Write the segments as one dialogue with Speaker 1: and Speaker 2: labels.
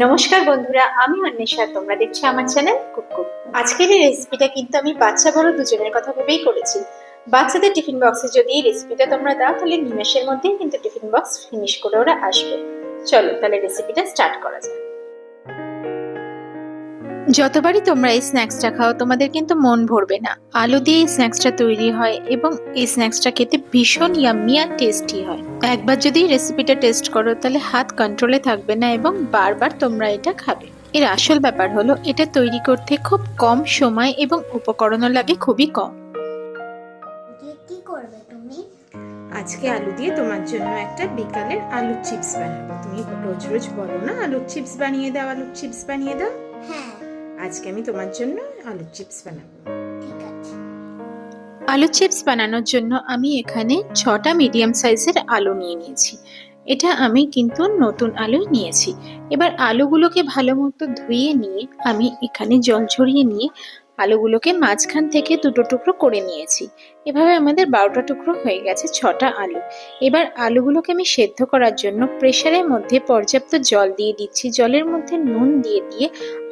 Speaker 1: নমস্কার বন্ধুরা, আমি অন্বেষা। তোমরা দেখছো আমার চ্যানেল কুক। আজকের এই রেসিপিটা কিন্তু আমি বাচ্চা বড় দুজনের কথা ভেবেই করেছি। বাচ্চাদের টিফিন বক্সে যদি এই রেসিপিটা তোমরা দাও তাহলে নিমেষের মধ্যেই কিন্তু টিফিন বক্স ফিনিশ করে ওরা আসবে। চলো তাহলে রেসিপিটা স্টার্ট করা যাক। যতবারই তোমরা এই স্ন্যাক্সটা খাও তোমাদের কিন্তু মন ভরবে না। আলু দিয়ে এই স্ন্যাক্সটা তৈরি হয় এবং এই স্ন্যাক্সটা খেতে ভীষণ ইয়াম্মি আর টেস্টি হয়। একবার যদি রেসিপিটা টেস্ট করো তাহলে হাত কন্ট্রোলে থাকবে না এবং বারবার তোমরা এটা খাবে। এর আসল ব্যাপার হলো এটা তৈরি করতে খুব কম সময় এবং উপকরণও লাগে খুবই কম।
Speaker 2: কি করবে তুমি?
Speaker 1: আজকে আলু দিয়ে তোমার জন্য একটা বিকালের আলুর চিপস বানাবো। তুমি রোজ রোজ বলো না আলুর চিপস বানিয়ে দাও, আলুর চিপস বানিয়ে দাও।
Speaker 2: হ্যাঁ,
Speaker 1: আজকে আমি তোমার জন্য আলুর চিপস বানাবো।
Speaker 2: ঠিক আছে।
Speaker 1: আলু চিপস বানানোর জন্য আমি এখানে 6টা মিডিয়াম সাইজের আলু নিয়ে নিয়েছি। এটা আমি কিন্তু নতুন আলু নিয়েছি। এবার আলুগুলোকে ভালো মতো ধুয়ে নিয়ে আমি এখানে জল ঝরিয়ে নিয়ে আলুগুলোকে মাঝখান থেকে দুটো টুকরো করে নিয়েছি। এভাবে আমাদের 12টা টুকরো হয়ে গেছে 6টা আলু। এবার আলুগুলোকে আমি সেদ্ধ করার জন্য প্রেসারের মধ্যে পর্যাপ্ত জল দিয়ে দিচ্ছি। জলের মধ্যে নুন দিয়ে দিয়ে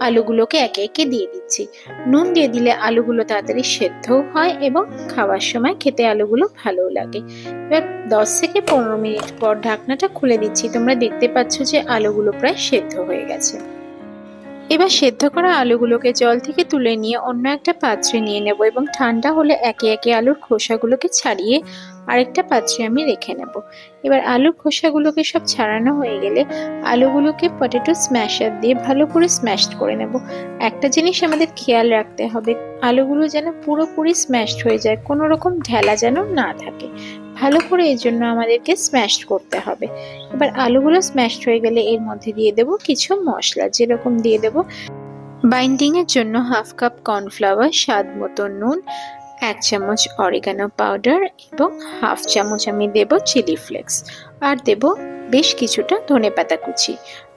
Speaker 1: আলুগুলোকে একে একে দিয়ে দিচ্ছি। নুন দিয়ে দিলে আলুগুলো তাড়াতাড়ি সেদ্ধও হয় এবং খাওয়ার সময় খেতে আলুগুলো ভালো লাগে। এবার 10 থেকে 15 মিনিট পর ঢাকনাটা খুলে দিচ্ছি। তোমরা দেখতে পাচ্ছ যে আলুগুলো প্রায় সেদ্ধ হয়ে গেছে। এবার সেদ্ধ করা আলুগুলোকে জল থেকে তুলে নিয়ে অন্য একটা পাত্রে নিয়ে নেব এবং ঠান্ডা হলে একে একে আলুর খোসাগুলোকে ছাড়িয়ে আরেকটা পাত্রে আমি রেখে নেব। এবার আলুর খোসাগুলোকে সব ছাড়ানো হয়ে গেলে আলুগুলোকে পটেটো স্ম্যাশার দিয়ে ভালো করে স্ম্যাশ করে নেব। একটা জিনিস আমাদের খেয়াল রাখতে হবে, আলুগুলো যেন পুরোপুরি স্ম্যাশড হয়ে যায়, কোনো রকম ঢেলা যেন না থাকে। ভালো করে এর জন্য আমাদেরকে স্ম্যাশ করতে হবে। এবার আলুগুলো স্ম্যাশ হয়ে গেলে এর মধ্যে দিয়ে দেব কিছু মশলা, যেরকম দিয়ে দেব বাইন্ডিং এর জন্য হাফ কাপ কর্নফ্লাওয়ার, স্বাদ মতো নুন, 1 চামচ অরিগানো পাউডার এবং হাফ চামচ আমি দেব চিলি ফ্লেক্স, আর দেব বেশ কিছুটা ধনেপাতা কুচি।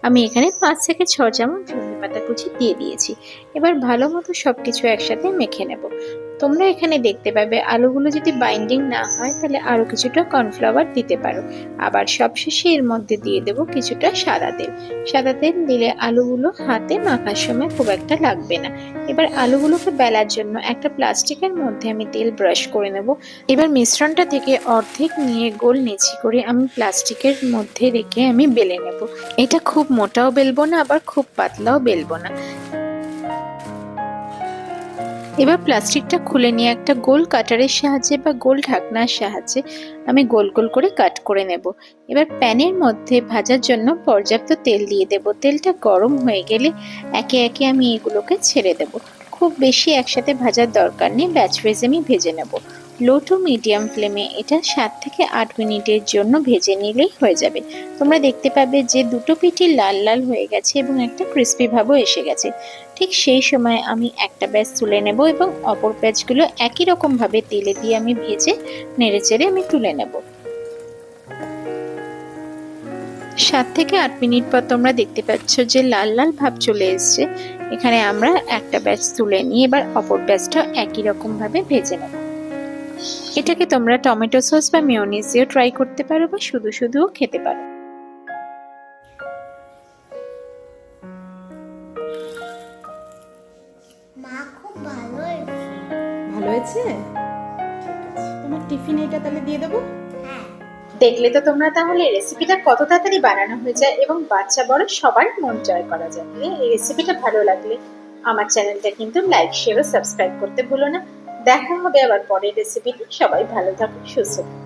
Speaker 1: আমি এখানে 5 থেকে 6 চামচ ধনেপাতা কুচি দিয়ে দিয়েছি। এবার ভালো মতো সবকিছু একসাথে মেখে নেব। তোমরা এখানে দেখতে পাবে আলুগুলো যদি বাইন্ডিং না হয় তাহলে আরো কিছুটা কর্নফ্লাওয়ার দিতে পারো। আবার সবশেষে এর মধ্যে দিয়ে দেব কিছুটা সাদা তেল। সাদা তেল দিলে আলুগুলো হাতে মাখার সময় খুব একটা লাগবে না। এবার আলুগুলোকে বেলার জন্য একটা প্লাস্টিকের মধ্যে আমি তেল ব্রাশ করে নেব। এবার মিশ্রণটা থেকে অর্ধেক নিয়ে গোল নেচি করে আমি প্লাস্টিকের মধ্যে রেখে আমি বেলে নেব। এটা খুব মোটাও বেলবো না আবার খুব পাতলাও বেলবো না। এবার প্লাস্টিকটা খুলে নিয়ে একটা গোল কাটারের সাহায্যে বা গোল ঢাকনার সাহায্যে আমি গোল গোল করে কাট করে নেব। এবার প্যানের মধ্যে ভাজার জন্য পর্যাপ্ত তেল দিয়ে দেব। তেলটা গরম হয়ে গেলে একে একে আমি এগুলোকে ছেড়ে দেব। খুব বেশি একসাথে ভাজার দরকার নেই, ব্যাচ ওয়াইজ আমি ভেজে নেব। লো টু মিডিয়াম ফ্লেমে এটা 7 থেকে 8 মিনিটের জন্য ভেজে নিলেই হয়ে যাবে। তোমরা দেখতে পাবে যে দুটো পিঠই লাল লাল হয়ে গেছে এবং একটা ক্রিস্পি ভাবও এসে গেছে। ঠিক সেই সময় আমি একটা ব্যাচ তুলে নেব এবং অপর ব্যাচগুলো একই রকম ভাবে তেলে দিয়ে আমি ভেজে নেড়ে চেড়ে আমি তুলে নেব। 7 থেকে 8 মিনিট পর তোমরা দেখতে পাচ্ছ যে লাল লাল ভাব চলে এসছে। এখানে আমরা একটা ব্যাচ তুলে নিয়ে এবার অপর ব্যাচটা একই রকম ভাবে ভেজে নেব। এটাকে তোমরা টমেটো সস বা মেয়োনিজ দিয়েও ট্রাই করতে পারো বা শুধু শুধুও খেতে পারো।
Speaker 2: মা খুব ভালো হয়েছে।
Speaker 1: ভালো হয়েছে? তোমার টিফিনে এটা তাহলে দিয়ে দেবো।
Speaker 2: হ্যাঁ,
Speaker 1: দেখলে তো তোমরা তাহলে রেসিপিটা কত তাড়াতাড়ি বানানো হয়ে যায় এবং বাচ্চা বড় সবার মন জয় করা যায়। এই রেসিপিটা ভালো লাগলে আমার চ্যানেলটা কিন্তু লাইক শেয়ার ও সাবস্ক্রাইব করতে ভুলো না। দেখা হবে আবার পরের রেসিপিতে। সবাই ভালো থাকো, সুস্থ থাকো।